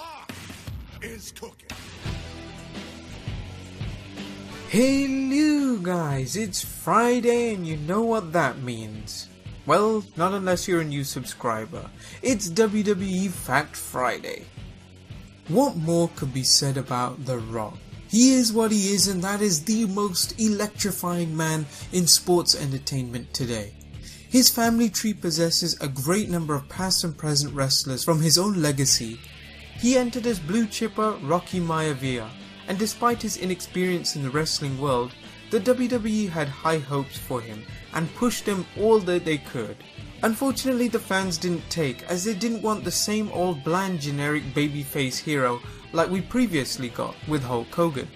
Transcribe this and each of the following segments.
Rock is cooking. Hello guys, it's Friday and you know what that means. Well, not unless you're a new subscriber. It's WWE Fact Friday. What more could be said about The Rock? He is what he is, and that is the most electrifying man in sports entertainment today. His family tree possesses a great number of past and present wrestlers from his own legacy. He entered as blue chipper Rocky Maivia, and despite his inexperience in the wrestling world, the WWE had high hopes for him and pushed him all that they could. Unfortunately, the fans didn't take, as they didn't want the same old bland generic babyface hero like we previously got with Hulk Hogan.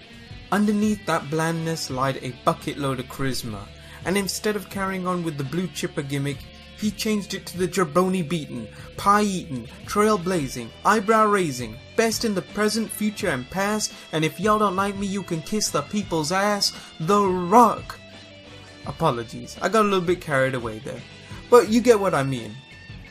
Underneath that blandness lied a bucket load of charisma, and instead of carrying on with the blue chipper gimmick, he changed it to the jabroni beaten, pie eaten, trail blazing, eyebrow raising, best in the present, future and past, and if y'all don't like me you can kiss the people's ass, The Rock. Apologies, I got a little bit carried away there, but you get what I mean.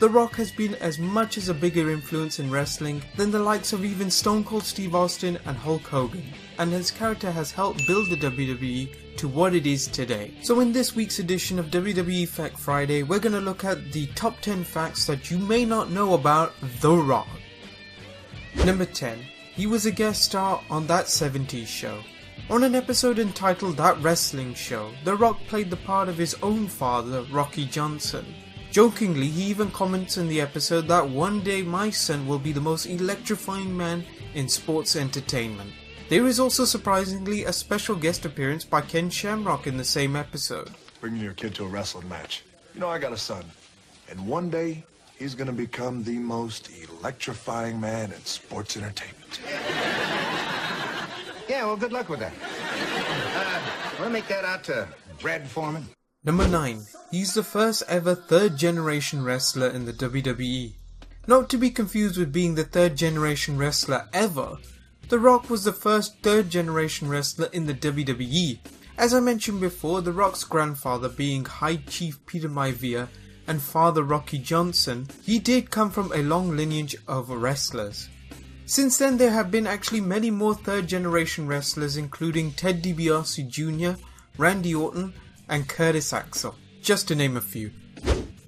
The Rock has been as much as a bigger influence in wrestling than the likes of even Stone Cold Steve Austin and Hulk Hogan, and his character has helped build the WWE to what it is today. So in this week's edition of WWE Fact Friday, we're going to look at the top 10 facts that you may not know about The Rock. Number 10. He was a guest star on That 70s Show. On an episode entitled That Wrestling Show, The Rock played the part of his own father, Rocky Johnson. Jokingly, he even comments in the episode that one day my son will be the most electrifying man in sports entertainment. There is also surprisingly a special guest appearance by Ken Shamrock in the same episode. Bringing your kid to a wrestling match. You know, I got a son, and one day he's gonna become the most electrifying man in sports entertainment. Yeah, well, good luck with that. Want to make that out to Brad Foreman? Number 9. He's the first ever third generation wrestler in the WWE. Not to be confused with being the third generation wrestler ever, The Rock was the first third generation wrestler in the WWE. As I mentioned before, The Rock's grandfather being High Chief Peter Maivia and father Rocky Johnson, he did come from a long lineage of wrestlers. Since then there have been actually many more third generation wrestlers, including Ted DiBiase Jr., Randy Orton and Curtis Axel, just to name a few.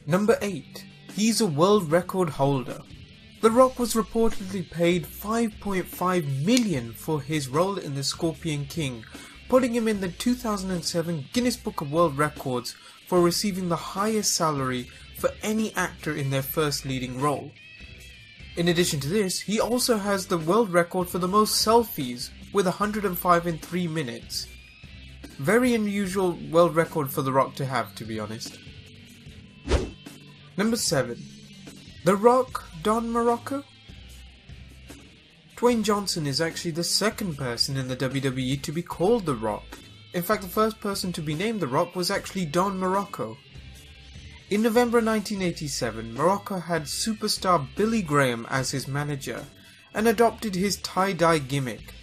Number 8. He's a world record holder. The Rock was reportedly paid $5.5 million for his role in The Scorpion King, putting him in the 2007 Guinness Book of World Records for receiving the highest salary for any actor in their first leading role. In addition to this, he also has the world record for the most selfies, with 105 in 3 minutes. Very unusual world record for The Rock to have, to be honest. Number 7. The Rock Don Muraco. Dwayne Johnson is actually the second person in the WWE to be called The Rock. In fact, the first person to be named The Rock was actually Don Muraco. In November 1987, Muraco had superstar Billy Graham as his manager and adopted his tie-dye gimmick.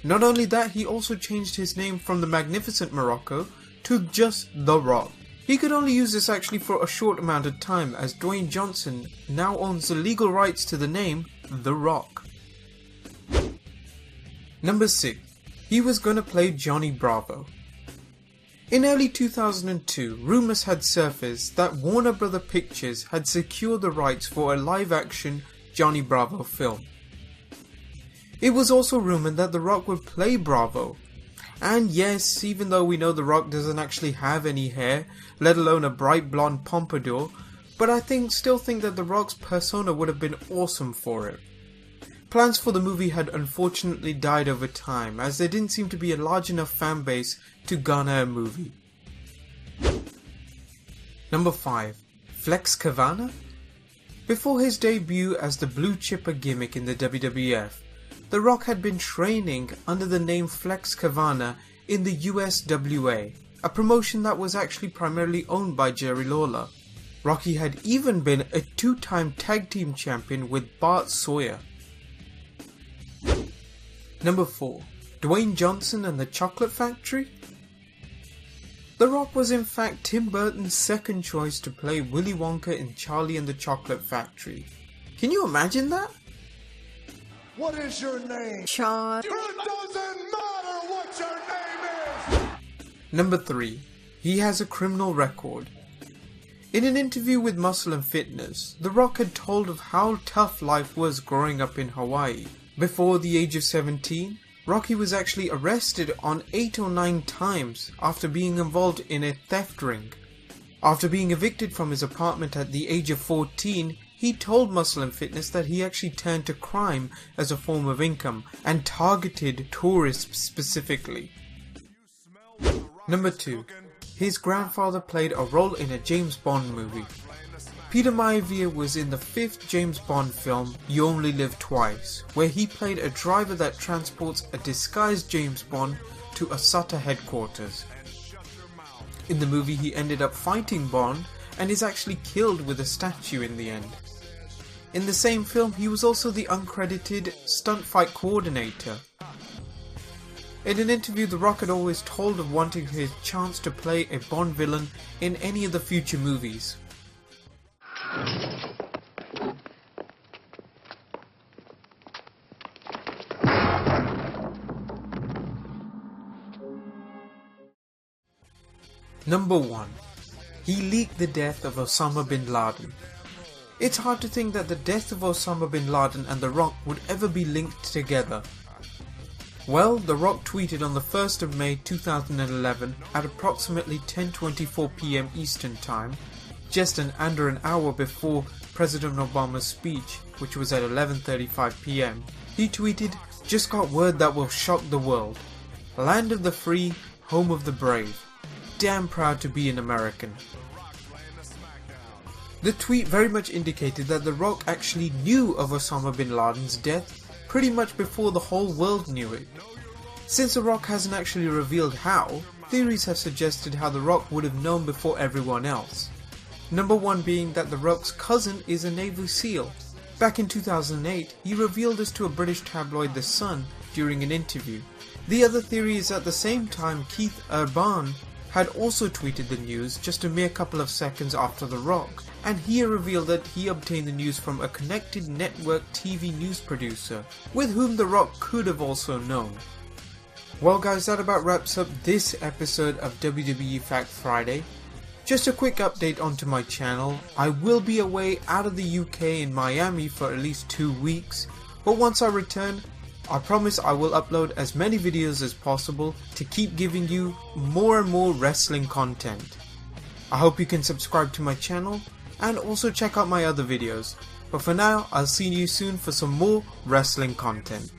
Not only that, he also changed his name from the Magnificent Muraco to just The Rock. He could only use this actually for a short amount of time, as Dwayne Johnson now owns the legal rights to the name The Rock. Number 6. He was gonna play Johnny Bravo. In early 2002, rumours had surfaced that Warner Bros. Pictures had secured the rights for a live-action Johnny Bravo film. It was also rumoured that The Rock would play Bravo. And yes, even though we know The Rock doesn't actually have any hair, let alone a bright blonde pompadour, but I still think that The Rock's persona would have been awesome for it. Plans for the movie had unfortunately died over time, as there didn't seem to be a large enough fan base to garner a movie. Number 5. Flex Qivana. Before his debut as the blue chipper gimmick in the WWF, The Rock had been training under the name Flex Qivana in the USWA, a promotion that was actually primarily owned by Jerry Lawler. Rocky had even been a 2-time tag team champion with Bart Sawyer. Number 4. Dwayne Johnson and the Chocolate Factory. The Rock was in fact Tim Burton's second choice to play Willy Wonka in Charlie and the Chocolate Factory. Can you imagine that? What is your name? Sean. It doesn't matter what your name is! Number 3. He has a criminal record. In an interview with Muscle and Fitness, The Rock had told of how tough life was growing up in Hawaii. Before the age of 17, Rocky was actually arrested on 8 or 9 times after being involved in a theft ring. After being evicted from his apartment at the age of 14, he told Muscle and Fitness that he actually turned to crime as a form of income and targeted tourists specifically. Number 2. His grandfather played a role in a James Bond movie. Peter Maivia was in the 5th James Bond film, You Only Live Twice, where he played a driver that transports a disguised James Bond to a Sutter headquarters. In the movie he ended up fighting Bond and is actually killed with a statue in the end. In the same film he was also the uncredited stunt fight coordinator. In an interview, The Rock had always told of wanting his chance to play a Bond villain in any of the future movies. Number 1. He leaked the death of Osama bin Laden. It's hard to think that the death of Osama bin Laden and The Rock would ever be linked together. Well, The Rock tweeted on the 1st of May 2011 at approximately 10:24 PM Eastern Time, just under an hour before President Obama's speech, which was at 11:35 PM. He tweeted, "Just got word that will shock the world. Land of the free, home of the brave. Damn proud to be an American." The tweet very much indicated that The Rock actually knew of Osama bin Laden's death pretty much before the whole world knew it. Since The Rock hasn't actually revealed how, theories have suggested how The Rock would have known before everyone else. Number 1 being that The Rock's cousin is a Navy SEAL. Back in 2008, he revealed this to a British tabloid The Sun during an interview. The other theory is at the same time Keith Urban had also tweeted the news just a mere couple of seconds after The Rock, and he revealed that he obtained the news from a connected network TV news producer, with whom The Rock could have also known. Well guys, that about wraps up this episode of WWE Fact Friday. Just a quick update onto my channel. I will be away out of the UK in Miami for at least 2 weeks, but once I return, I promise I will upload as many videos as possible to keep giving you more and more wrestling content. I hope you can subscribe to my channel and also check out my other videos. But for now, I'll see you soon for some more wrestling content.